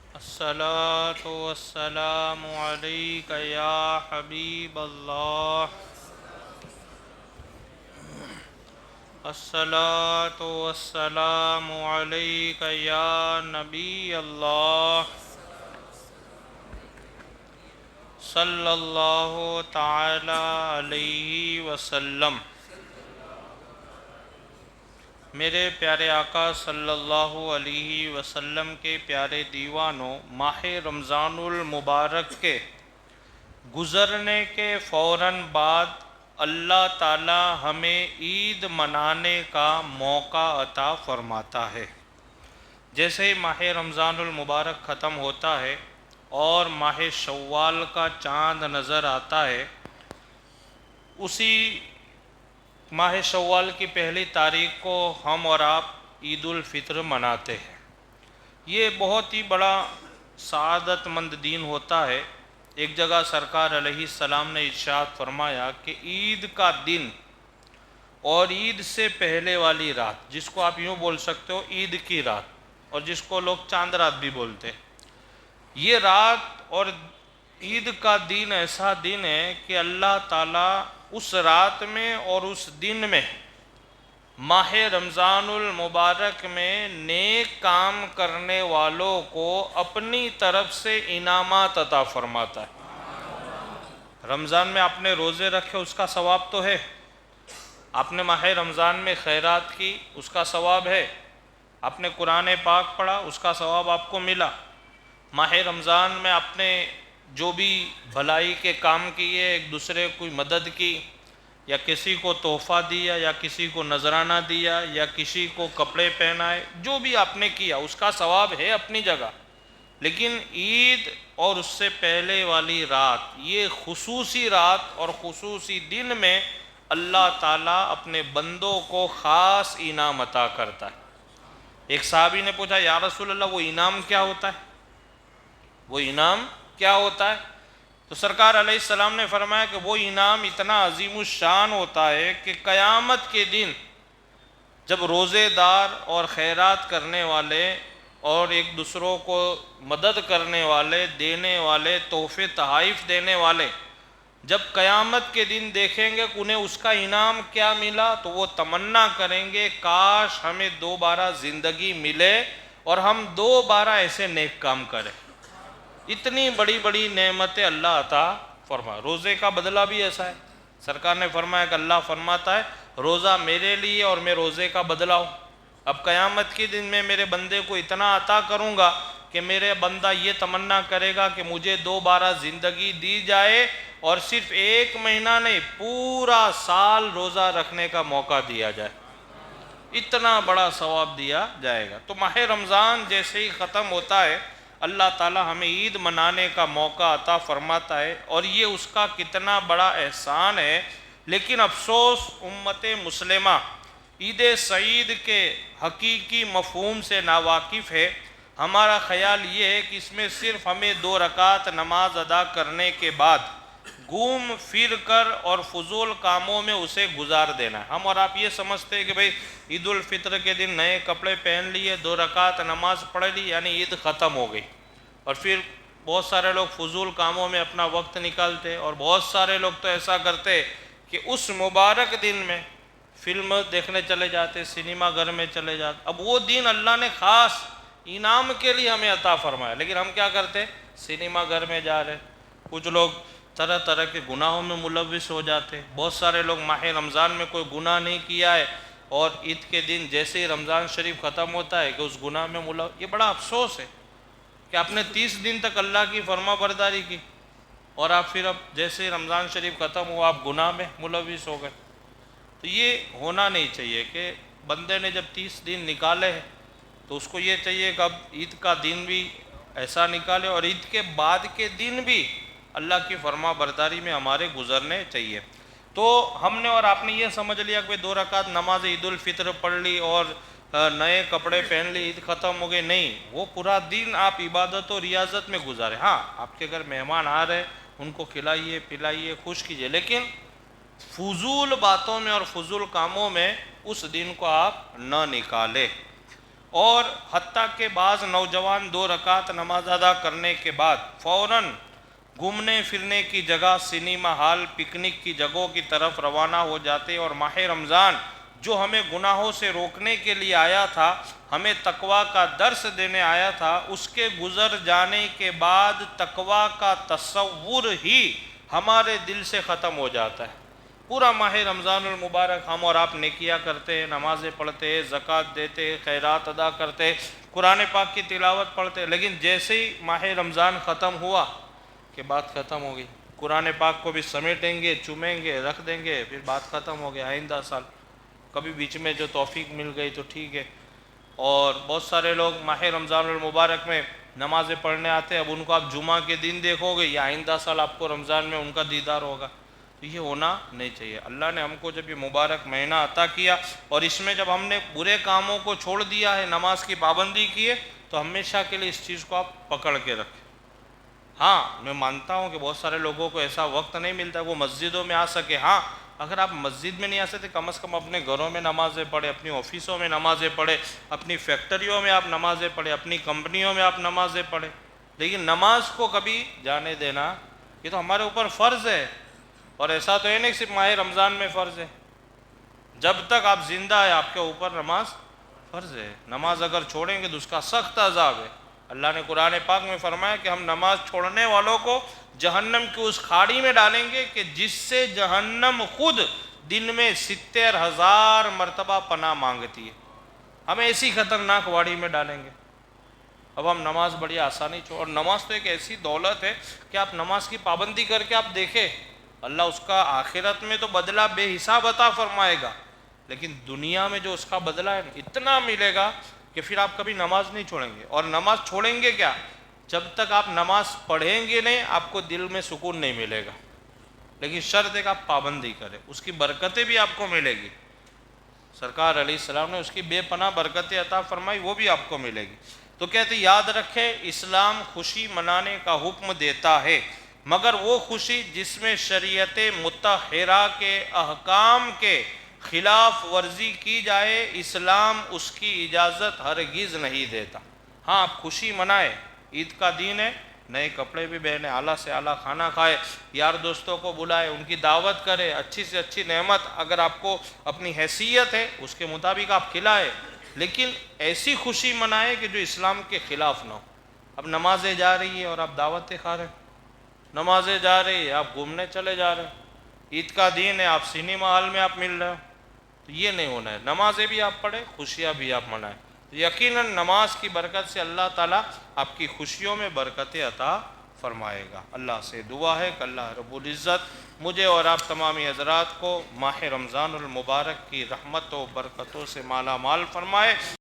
الصلاة والسلام عليك يا حبيب الله. الصلاة والسلام عليك يا نبي الله. صلى الله تعالى عليه وسلم. میرے پیارے آقا صلی اللہ علیہ وسلم کے پیارے دیوانوں، ماہ رمضان المبارک کے گزرنے کے فوراً بعد اللہ تعالی ہمیں عید منانے کا موقع عطا فرماتا ہے. جیسے ہی ماہ رمضان المبارک ختم ہوتا ہے اور ماہ شوال کا چاند نظر آتا ہے، اسی ماہ شوال کی پہلی تاریخ کو ہم اور آپ عید الفطر مناتے ہیں. یہ بہت ہی بڑا سعادت مند دن ہوتا ہے. ایک جگہ سرکار علیہ السلام نے ارشاد فرمایا کہ عید کا دن اور عید سے پہلے والی رات، جس کو آپ یوں بول سکتے ہو عید کی رات، اور جس کو لوگ چاند رات بھی بولتے ہیں، یہ رات اور عید کا دن ایسا دن ہے کہ اللہ تعالیٰ اس رات میں اور اس دن میں ماہ رمضان المبارک میں نیک کام کرنے والوں کو اپنی طرف سے انعامات عطا فرماتا ہے. رمضان میں آپ نے روزے رکھے، اس کا ثواب تو ہے. آپ نے ماہ رمضان میں خیرات کی، اس کا ثواب ہے. آپ نے قرآن پاک پڑھا، اس کا ثواب آپ کو ملا. ماہ رمضان میں آپ نے جو بھی بھلائی کے کام کیے، ایک دوسرے کی مدد کی، یا کسی کو تحفہ دیا، یا کسی کو نذرانہ دیا، یا کسی کو کپڑے پہنائے، جو بھی آپ نے کیا اس کا ثواب ہے اپنی جگہ. لیکن عید اور اس سے پہلے والی رات، یہ خصوصی رات اور خصوصی دن میں اللہ تعالیٰ اپنے بندوں کو خاص انعام عطا کرتا ہے. ایک صحابی نے پوچھا، یا رسول اللہ وہ انعام کیا ہوتا ہے؟ وہ انعام کیا ہوتا ہے؟ تو سرکار علیہ السلام نے فرمایا کہ وہ انعام اتنا عظیم الشان ہوتا ہے کہ قیامت کے دن جب روزے دار اور خیرات کرنے والے اور ایک دوسروں کو مدد کرنے والے، دینے والے، تحفے تحائف دینے والے جب قیامت کے دن دیکھیں گے کہ انہیں اس کا انعام کیا ملا، تو وہ تمنا کریں گے کاش ہمیں دوبارہ زندگی ملے اور ہم دوبارہ ایسے نیک کام کریں. اتنی بڑی بڑی نعمتیں اللہ عطا فرما. روزے کا بدلہ بھی ایسا ہے. سرکار نے فرمایا کہ اللہ فرماتا ہے روزہ میرے لیے اور میں روزے کا بدلہ ہوں. اب قیامت کے دن میں میرے بندے کو اتنا عطا کروں گا کہ میرے بندہ یہ تمنا کرے گا کہ مجھے دوبارہ زندگی دی جائے اور صرف ایک مہینہ نہیں، پورا سال روزہ رکھنے کا موقع دیا جائے. اتنا بڑا ثواب دیا جائے گا. تو ماہ رمضان جیسے ہی ختم ہوتا ہے، اللہ تعالی ہمیں عید منانے کا موقع عطا فرماتا ہے، اور یہ اس کا کتنا بڑا احسان ہے. لیکن افسوس امت مسلمہ عید سعید کے حقیقی مفہوم سے ناواقف ہے. ہمارا خیال یہ ہے کہ اس میں صرف ہمیں 2 رکعت نماز ادا کرنے کے بعد گھوم پھر کر اور فضول کاموں میں اسے گزار دینا ہے. ہم اور آپ یہ سمجھتے ہیں کہ بھئی عید الفطر کے دن نئے کپڑے پہن لیے، 2 رکعت نماز پڑھ لی، یعنی عید ختم ہو گئی. اور پھر بہت سارے لوگ فضول کاموں میں اپنا وقت نکالتے، اور بہت سارے لوگ تو ایسا کرتے کہ اس مبارک دن میں فلم دیکھنے چلے جاتے، سنیما گھر میں چلے جاتے. اب وہ دن اللہ نے خاص انعام کے لیے ہمیں عطا فرمایا، لیکن ہم کیا کرتے؟ سنیما گھر میں جا رہے. کچھ لوگ طرح طرح کے گناہوں میں ملوث ہو جاتے. بہت سارے لوگ ماہ رمضان میں کوئی گناہ نہیں کیا ہے، اور عید کے دن جیسے ہی رمضان شریف ختم ہوتا ہے کہ اس گناہ میں یہ بڑا افسوس ہے کہ آپ نے 30 دن تک اللہ کی فرما برداری کی، اور آپ پھر اب جیسے ہی رمضان شریف ختم ہوا آپ گناہ میں ملوث ہو گئے. تو یہ ہونا نہیں چاہیے کہ بندے نے جب 30 دن نکالے ہیں تو اس کو یہ چاہیے کہ اب عید کا دن بھی ایسا نکالے، اور عید کے بعد کے دن بھی اللہ کی فرما برداری میں ہمارے گزرنے چاہیے. تو ہم نے اور آپ نے یہ سمجھ لیا کہ 2 رکعت نماز عید الفطر پڑھ لی اور نئے کپڑے پہن لی، عید ختم ہو گئے. نہیں، وہ پورا دن آپ عبادت و ریاضت میں گزارے. ہاں، آپ کے گھر مہمان آ رہے، ان کو کھلائیے پلائیے، خوش کیجیے، لیکن فضول باتوں میں اور فضول کاموں میں اس دن کو آپ نہ نکالے. اور حتیٰ کہ بعض نوجوان 2 رکعت نماز ادا کرنے کے بعد فوراً گھومنے پھرنے کی جگہ، سنیما ہال، پکنک کی جگہوں کی طرف روانہ ہو جاتے، اور ماہ رمضان جو ہمیں گناہوں سے روکنے کے لیے آیا تھا، ہمیں تقویٰ کا درس دینے آیا تھا، اس کے گزر جانے کے بعد تقویٰ کا تصور ہی ہمارے دل سے ختم ہو جاتا ہے۔ پورا ماہ رمضان المبارک ہم اور آپ نیکیاں کرتے، نمازیں پڑھتے، زکوٰۃ دیتے، خیرات ادا کرتے، قرآن پاک کی تلاوت پڑھتے، لیکن جیسے ہی ماہ رمضان ختم ہوا کہ بات ختم ہو گئی، قرآن پاک کو بھی سمیٹیں گے، چومیں گے، رکھ دیں گے، پھر بات ختم ہو گیا، آئندہ سال کبھی بیچ میں جو توفیق مل گئی تو ٹھیک ہے۔ اور بہت سارے لوگ ماہ رمضان المبارک میں نمازیں پڑھنے آتے ہیں، اب ان کو آپ جمعہ کے دن دیکھو گے یا آئندہ سال آپ کو رمضان میں ان کا دیدار ہوگا، تو یہ ہونا نہیں چاہیے۔ اللہ نے ہم کو جب یہ مبارک مہینہ عطا کیا اور اس میں جب ہم نے برے کاموں کو چھوڑ دیا ہے، نماز کی پابندی کی ہے، تو ہمیشہ کے لیے اس چیز کو آپ پکڑ کے رکھیں۔ ہاں میں مانتا ہوں کہ بہت سارے لوگوں کو ایسا وقت نہیں ملتا وہ مسجدوں میں آ سکے، ہاں اگر آپ مسجد میں نہیں آ سکتے کم از کم اپنے گھروں میں نمازیں پڑھیں، اپنی آفسوں میں نمازیں پڑھیں، اپنی فیکٹریوں میں آپ نمازیں پڑھیں، اپنی کمپنیوں میں آپ نمازیں پڑھیں، لیکن نماز کو کبھی جانے دینا یہ تو ہمارے اوپر فرض ہے۔ اور ایسا تو ہے نہیں صرف ماہ رمضان میں فرض ہے، جب تک آپ زندہ ہیں آپ کے اوپر نماز فرض ہے۔ نماز اگر چھوڑیں گے تو اس کا سخت عذاب ہے۔ اللہ نے قرآن پاک میں فرمایا کہ ہم نماز چھوڑنے والوں کو جہنم کی اس کھاڑی میں ڈالیں گے کہ جس سے جہنم خود دن میں 70,000 مرتبہ پناہ مانگتی ہے، ہم ایسی خطرناک واڑی میں ڈالیں گے۔ اب ہم نماز بڑی آسانی چھوڑ، اور نماز تو ایک ایسی دولت ہے کہ آپ نماز کی پابندی کر کے آپ دیکھیں، اللہ اس کا آخرت میں تو بدلہ بے حساب عطا فرمائے گا، لیکن دنیا میں جو اس کا بدلہ ہے اتنا ملے گا کہ پھر آپ کبھی نماز نہیں چھوڑیں گے۔ اور نماز چھوڑیں گے کیا؟ جب تک آپ نماز پڑھیں گے نہیں آپ کو دل میں سکون نہیں ملے گا، لیکن شرط ہے کہ آپ پابندی کریں، اس کی برکتیں بھی آپ کو ملے گی۔ سرکار علیہ السلام نے اس کی بے پناہ برکتیں عطا فرمائی، وہ بھی آپ کو ملے گی۔ تو کہتے یاد رکھیں اسلام خوشی منانے کا حکم دیتا ہے، مگر وہ خوشی جس میں شریعت مطہرہ کے احکام کے خلاف ورزی کی جائے، اسلام اس کی اجازت ہرگز نہیں دیتا۔ ہاں آپ خوشی منائے، عید کا دن ہے، نئے کپڑے بھی پہنے، اعلیٰ سے اعلیٰ کھانا کھائے، یار دوستوں کو بلائے، ان کی دعوت کرے، اچھی سے اچھی نعمت اگر آپ کو اپنی حیثیت ہے اس کے مطابق آپ کھلائے، لیکن ایسی خوشی منائے کہ جو اسلام کے خلاف نہ ہو۔ اب نمازیں جا رہی ہے اور آپ دعوتیں کھا رہے ہیں، نمازیں جا رہی ہے آپ گھومنے چلے جا رہے ہیں، عید کا دن ہے آپ سنیما ہال میں آپ مل رہے ہو، تو یہ نہیں ہونا ہے۔ نمازیں بھی آپ پڑھیں، خوشیاں بھی آپ منائیں، یقیناً نماز کی برکت سے اللہ تعالیٰ آپ کی خوشیوں میں برکتیں عطا فرمائے گا۔ اللہ سے دعا ہے کہ اللہ رب العزت مجھے اور آپ تمامی حضرات کو ماہ رمضان المبارک کی رحمت و برکتوں سے مالا مال فرمائے۔